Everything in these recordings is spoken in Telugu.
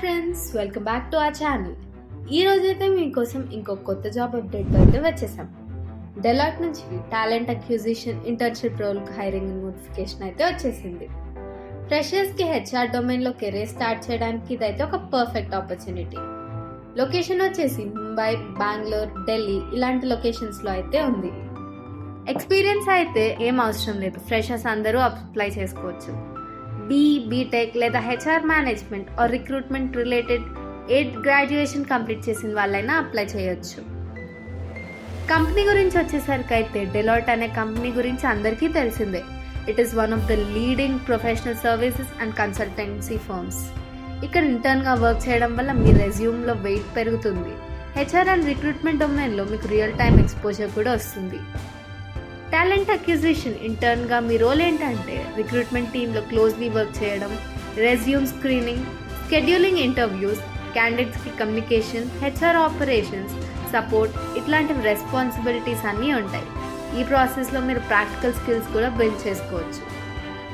Friends, welcome back to our channel. ఈ రోజైతే మీకోసం ఇంకో కొత్త జాబ్ అప్డేట్ అయితే వచ్చేసాం. డెలాయిట్ నుంచి talent acquisition internship role hiring notification అయితే వచ్చేసింది. ఫ్రెషర్స్ కి హెచ్ఆర్ డొమైన్ లో కెరీర్ స్టార్ట్ చేయడానికి ఇదైతే ఒక పర్ఫెక్ట్ ఆపర్చునిటీ. లొకేషన్ వచ్చేసి ముంబై, బెంగళూరు, ఢిల్లీ ఇలాంటి లొకేషన్స్ లో అయితే ఉంది. ఎక్స్పీరియన్స్ అయితే ఏం అవసరం లేదు, ఫ్రెషర్స్ అందరూ అప్లై చేసుకోవచ్చు. బీటెక్ లేదా HR management or recruitment related graduation complete చేసిన వాళ్ళైనా అప్లై చేయొచ్చు. కంపెనీ గురించి వచ్చేసరికి అయితే డెలాయిట్ అనే కంపెనీ గురించి అందరికీ తెలిసిందే. It is one of the leading professional services and consultancy firms. ఇక్కడ ఇంటర్న్గా వర్క్ చేయడం వల్ల మీ రెజ్యూమ్లో వెయిట్ పెరుగుతుంది. హెచ్ఆర్ అండ్ రిక్రూట్మెంట్ డొమైన్లో మీకు రియల్ టైమ్ ఎక్స్పోజర్ కూడా వస్తుంది. టాలెంట్ అక్విజిషన్ ఇంటర్న్గా మీ రోల్ ఏంటంటే రిక్రూట్మెంట్ టీంలో క్లోజ్లీ వర్క్ చేయడం, రెజ్యూమ్ స్క్రీనింగ్, షెడ్యూలింగ్ ఇంటర్వ్యూస్, క్యాండిడేట్స్కి కమ్యూనికేషన్, హెచ్ఆర్ ఆపరేషన్స్, సపోర్ట్ ఇట్లాంటి రెస్పాన్సిబిలిటీస్ అన్నీ ఉంటాయి. ఈ ప్రాసెస్లో మీరు ప్రాక్టికల్ స్కిల్స్ కూడా బిల్డ్ చేసుకోవచ్చు.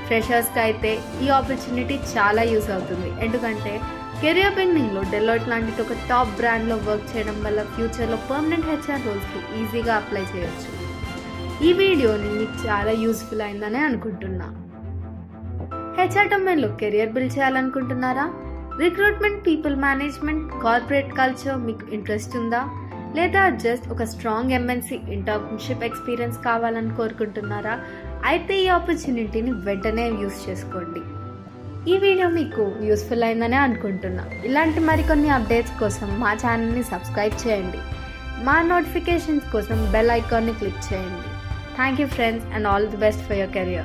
ఫ్రెషర్స్కి అయితే ఈ ఆపర్చునిటీ చాలా యూజ్ అవుతుంది, ఎందుకంటే కెరియర్ బిగినింగ్లో డెలాయిట్ లాంటిది ఒక టాప్ బ్రాండ్లో వర్క్ చేయడం వల్ల ఫ్యూచర్లో పర్మనెంట్ హెచ్ఆర్ రోల్స్కి ఈజీగా అప్లై చేయొచ్చు. ఈ వీడియోని మీకు చాలా యూస్ఫుల్ అయిందని అనుకుంటున్నా. హెచ్ఆర్ డొమైన్లో కెరియర్ బిల్డ్ చేయాలనుకుంటున్నారా? Recruitment, people management, corporate culture మీకు ఇంట్రెస్ట్ ఉందా? లేదా జస్ట్ ఒక స్ట్రాంగ్ ఎంఎన్సీ ఇంటర్న్షిప్ ఎక్స్పీరియన్స్ కావాలని కోరుకుంటున్నారా? అయితే ఈ ఆపర్చునిటీని వెంటనే యూస్ చేసుకోండి. ఈ వీడియో మీకు యూస్ఫుల్ అయిందనే అనుకుంటున్నా. ఇలాంటి మరికొన్ని అప్డేట్స్ కోసం మా ఛానల్ని సబ్స్క్రైబ్ చేయండి. మా నోటిఫికేషన్స్ కోసం బెల్ ఐకాన్ని క్లిక్ చేయండి. Thank you friends, and all the best for your career.